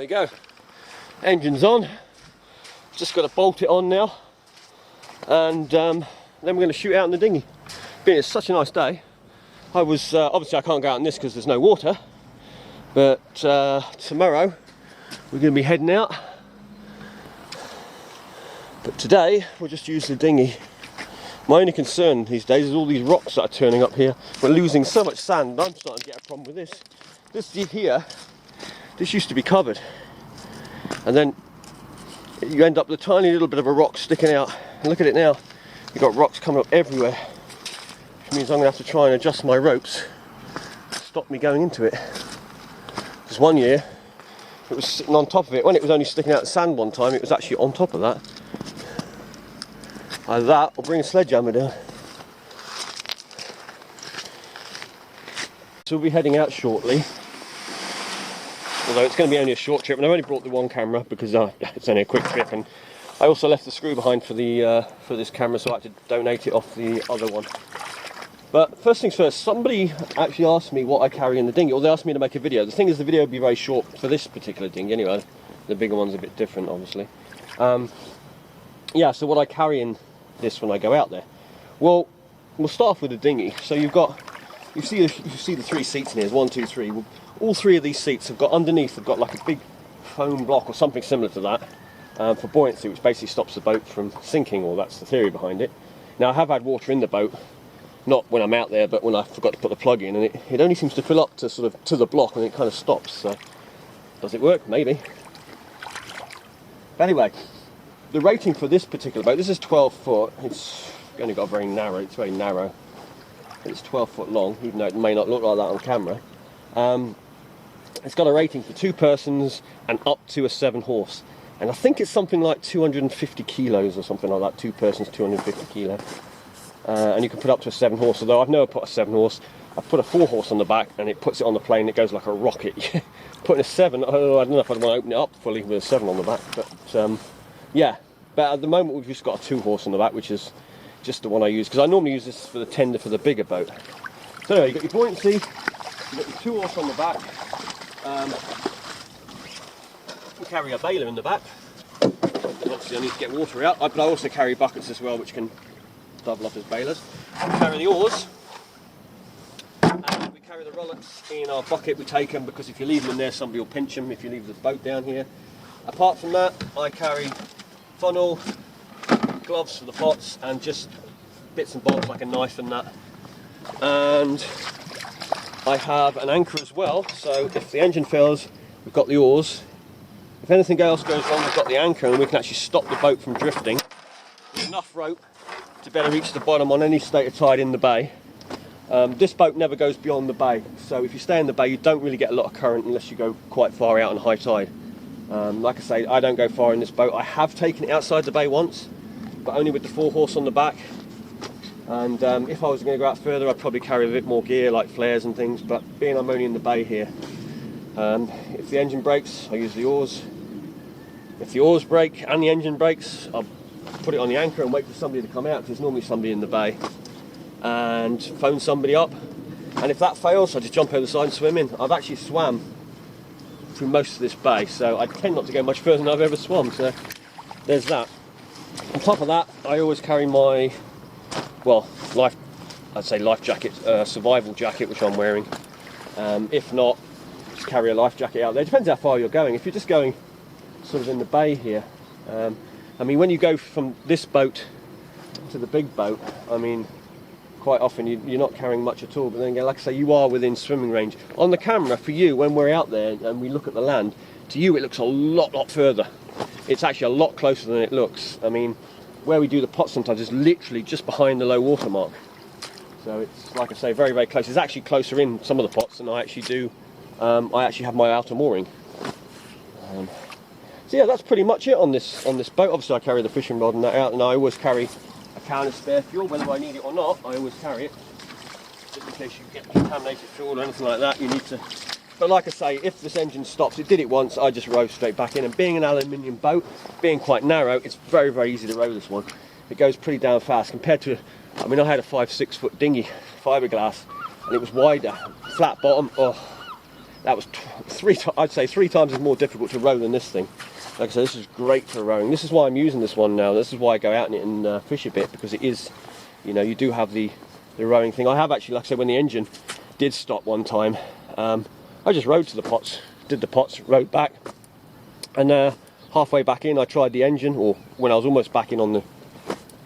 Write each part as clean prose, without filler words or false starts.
There you go. Engine's on. Just got to bolt it on now. And then we're going to shoot out in the dinghy. Being it's such a nice day. I was, obviously I can't go out in this because there's no water. But tomorrow we're going to be heading out. But today we'll just use the dinghy. My only concern these days is all these rocks that are turning up here. We're losing so much sand. I'm starting to get a problem with this. This here, this used to be covered. And then you end up with a tiny little bit of a rock sticking out. And look at it now. You've got rocks coming up everywhere. Which means I'm going to have to try and adjust my ropes to stop me going into it. Because one year, it was sitting on top of it. When it was only sticking out the sand one time, it was actually on top of that. Either that, or bring a sledgehammer down. So we'll be heading out shortly. Although it's going to be only a short trip, and I've only brought the one camera because it's only a quick trip, and I also left the screw behind for the for this camera, so I had to donate it off the other one. But first things first, somebody actually asked me what I carry in the dinghy, or they asked me to make a video. The thing is, the video would be very short for this particular dinghy anyway. The bigger one's a bit different, obviously. Yeah, so what I carry in this when I go out there. Well, we'll start off with the dinghy. So you see the three seats in here. There's 1, 2, 3. Well, all three of these seats have got underneath. They've got like a big foam block or something similar to that for buoyancy, which basically stops the boat from sinking. Or that's the theory behind it. Now I have had water in the boat, not when I'm out there, but when I forgot to put the plug in, and it only seems to fill up to sort of to the block, and it kind of stops. So does it work? Maybe. But anyway, the rating for this particular boat, this is 12 foot. It's only got very narrow. It's very narrow. It's 12 foot long, even though it may not look like that on camera. It's got a rating for 2 persons and up to a 7 horse. And I think it's something like 250 kilos or something like that. 2 persons, 250 kilo. And you can put up to a 7 horse, although I've never put a 7 horse. I've put a 4 horse on the back and it puts it on the plane. It goes like a rocket. Putting a 7, I don't know if I'd want to open it up fully with a 7 on the back. But yeah, but at the moment we've just got a 2 horse on the back, which is just the one I use, because I normally use this for the tender for the bigger boat. So anyway, you've got your buoyancy, you've got your 2 horse on the back, you carry a baler in the back, obviously I need to get water out, but I also carry buckets as well, which can double up as balers. We carry the oars, and we carry the rullets in our bucket. We take them because if you leave them in there, somebody will pinch them if you leave the boat down here. Apart from that, I carry funnel, gloves for the pots, and just bits and bobs like a knife and that. And I have an anchor as well, so if the engine fails, we've got the oars. If anything else goes wrong, we've got the anchor, and we can actually stop the boat from drifting. With enough rope to better reach the bottom on any state of tide in the bay. This boat never goes beyond the bay, so if you stay in the bay, you don't really get a lot of current unless you go quite far out on high tide. Like I say, I don't go far in this boat. I have taken it outside the bay once, but only with the 4 horse on the back. And if I was going to go out further, I'd probably carry a bit more gear like flares and things, but being I'm only in the bay here, if the engine breaks, I use the oars. If the oars break and the engine breaks, I'll put it on the anchor and wait for somebody to come out, because there's normally somebody in the bay, and phone somebody up. And if that fails, I just jump over the side and swim in. I've actually swam through most of this bay, so I tend not to go much further than I've ever swum, so there's that. On top of that, I always carry my, well, life jacket, survival jacket, which I'm wearing. If not, just carry a life jacket out there. It depends how far you're going. If you're just going sort of in the bay here, I mean, when you go from this boat to the big boat, I mean, quite often you're not carrying much at all, but then again, like I say, you are within swimming range. On the camera, for you, when we're out there and we look at the land, to you it looks a lot further. It's actually a lot closer than it looks. I mean, where we do the pot sometimes is literally just behind the low water mark. So it's, like I say, very close. It's actually closer in some of the pots than I actually do. I actually have my outer mooring. So yeah, that's pretty much it on this boat. Obviously I carry the fishing rod and that out, and I always carry a can of spare fuel, whether I need it or not. I always carry it, just in case you get contaminated fuel or anything like that. You need to. But like I say, if this engine stops, it did it once, I just row straight back in. And being an aluminium boat, being quite narrow, it's very easy to row this one. It goes pretty damn fast compared to, I mean, I had a 5-6 foot dinghy, fiberglass, and it was wider, flat bottom. Oh, that was I'd say three times as more difficult to row than this thing. Like I said, this is great for rowing. This is why I'm using this one now. This is why I go out in it and fish a bit, because it is, you know, you do have the rowing thing. I have actually, like I said, when the engine did stop one time, I just rowed to the pots, did the pots, rowed back, and halfway back in I tried the engine, or when I was almost back in on the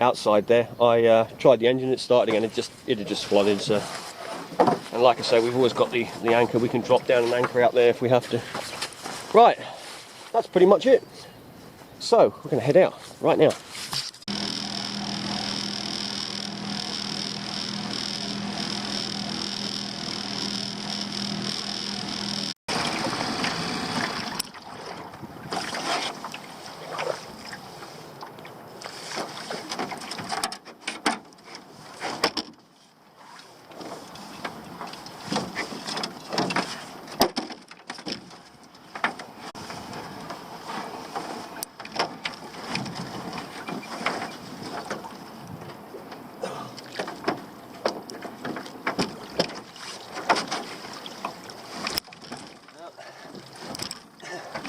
outside there, I tried the engine, it started again, it had just flooded. So, and like I say, we've always got the anchor, we can drop down and anchor out there if we have to. Right, that's pretty much it. So we're going to head out right now.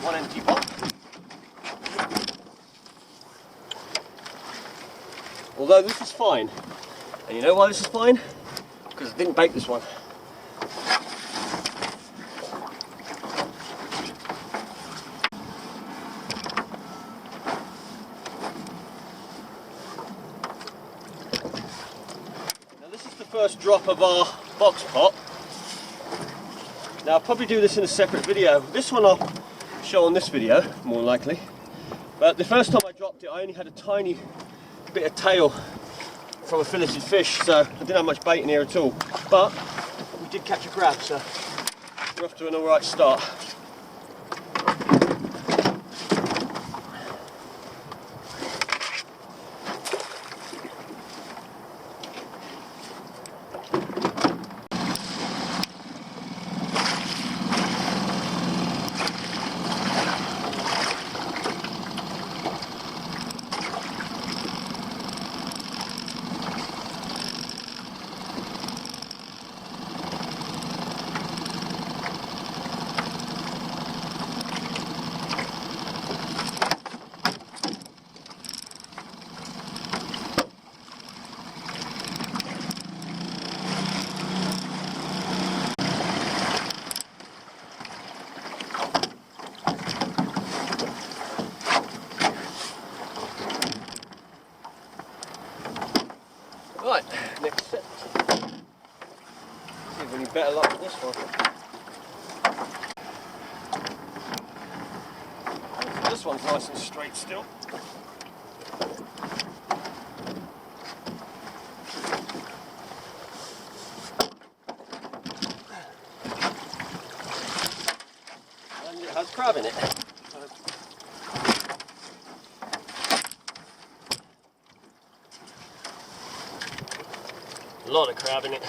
One empty pot. Although this is fine, and you know why this is fine? Because I didn't bake this one. Now this is the first drop of our box pot. Now I'll probably do this in a separate video. This one I'll show on this video, more likely. But the first time I dropped it, I only had a tiny bit of tail from a filleted fish, so I didn't have much bait in here at all. But we did catch a crab, so we're off to an alright start. Right, next set. See if any better luck with this one. This one's nice and straight still. And it has crab in it. A lot of crab in it.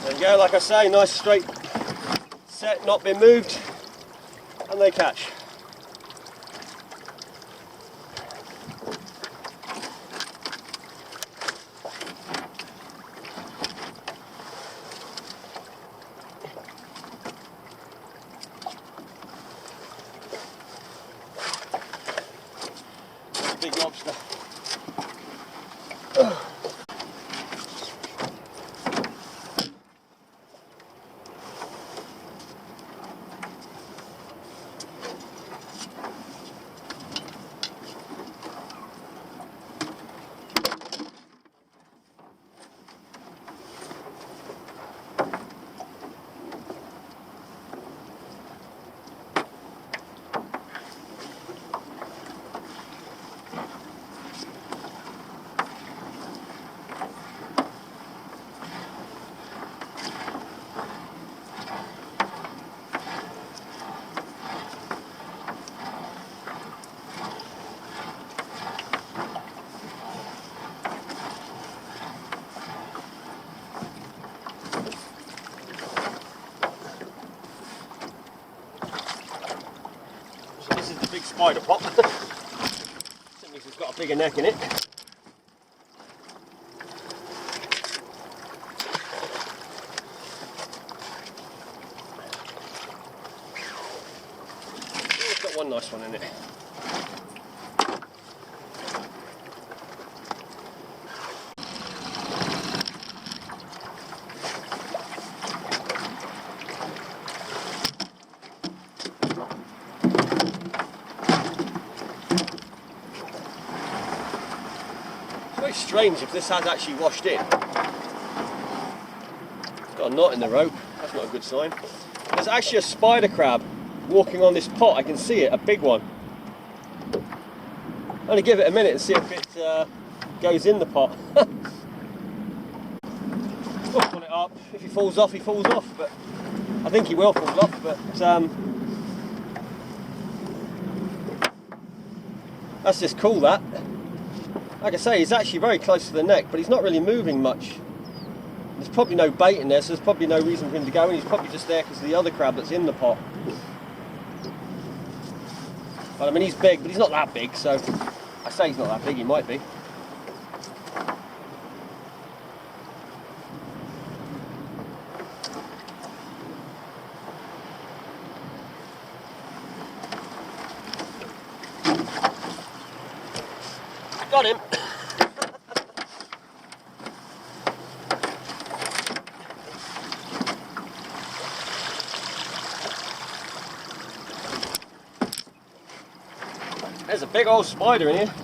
There you go, like I say, nice straight set, not been moved, and they catch. big lobster. This is the big spider pot. Simply it's got a bigger neck in it. It's got one nice one in it. Very strange if this has actually washed in. It's got a knot in the rope, that's not a good sign. There's actually a spider crab walking on this pot, I can see it, a big one. I'm going to give it a minute and see if it goes in the pot. We'll pull it up, if he falls off, he falls off, but I think he will fall off, but that's just cool that. Like I say, he's actually very close to the neck, but he's not really moving much. There's probably no bait in there, so there's probably no reason for him to go in. He's probably just there because of the other crab that's in the pot. But I mean, he's big, but he's not that big, so I say he's not that big, he might be. Got him. There's a big old spider in here.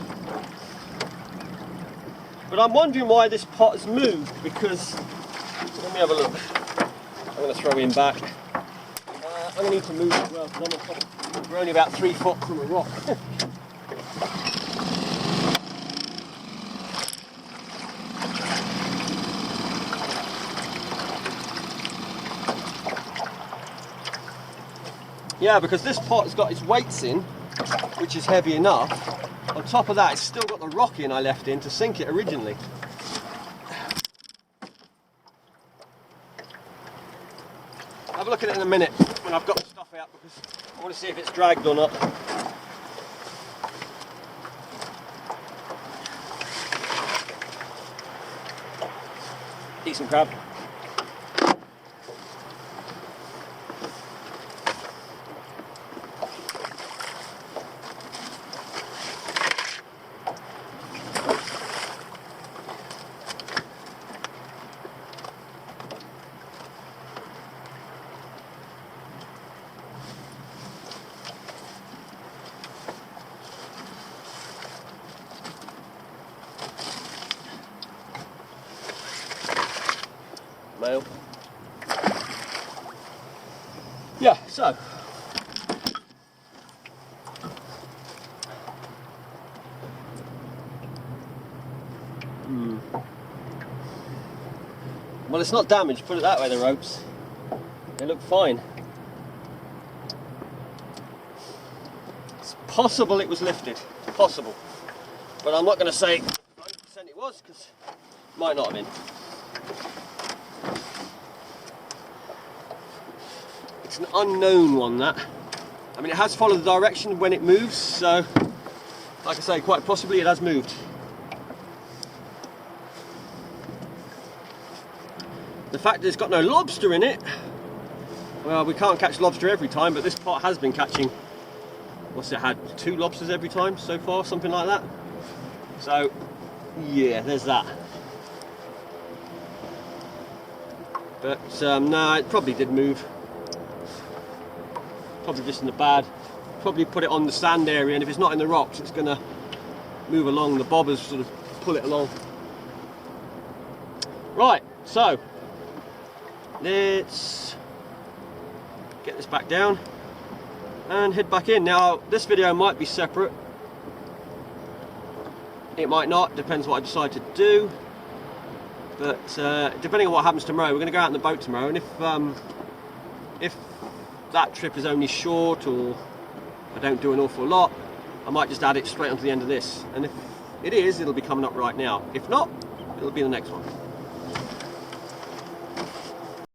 But I'm wondering why this pot has moved, because, let me have a look. I'm going to throw him back. I'm going to need to move as well, because we're only about 3 foot from a rock. Yeah, because this pot has got its weights in, which is heavy enough. On top of that, it's still got the rock in I left in to sink it originally. Have a look at it in a minute when I've got the stuff out, because I want to see if it's dragged or not. Decent crab. Male. Yeah, so well, it's not damaged, put it that way, the ropes. They look fine. It's possible it was lifted, possible. But I'm not going to say 100% it was, because it might not have been. It's an unknown one, that. I mean, it has followed the direction when it moves, so like I say, quite possibly it has moved. The fact that it's got no lobster in it, well, we can't catch lobster every time, but this pot has been catching, what's it had, 2 lobsters every time so far, something like that. So yeah, there's that. But no, it probably did move. Probably just in the bad. Probably put it on the sand area, and if it's not in the rocks, it's gonna move along. The bobbers sort of pull it along. Right, so let's get this back down and head back in. Now, this video might be separate. It might not, depends what I decide to do. But depending on what happens tomorrow, we're going to go out in the boat tomorrow, and if that trip is only short or I don't do an awful lot, I might just add it straight onto the end of this. And if it is, it'll be coming up right now. If not, it'll be the next one.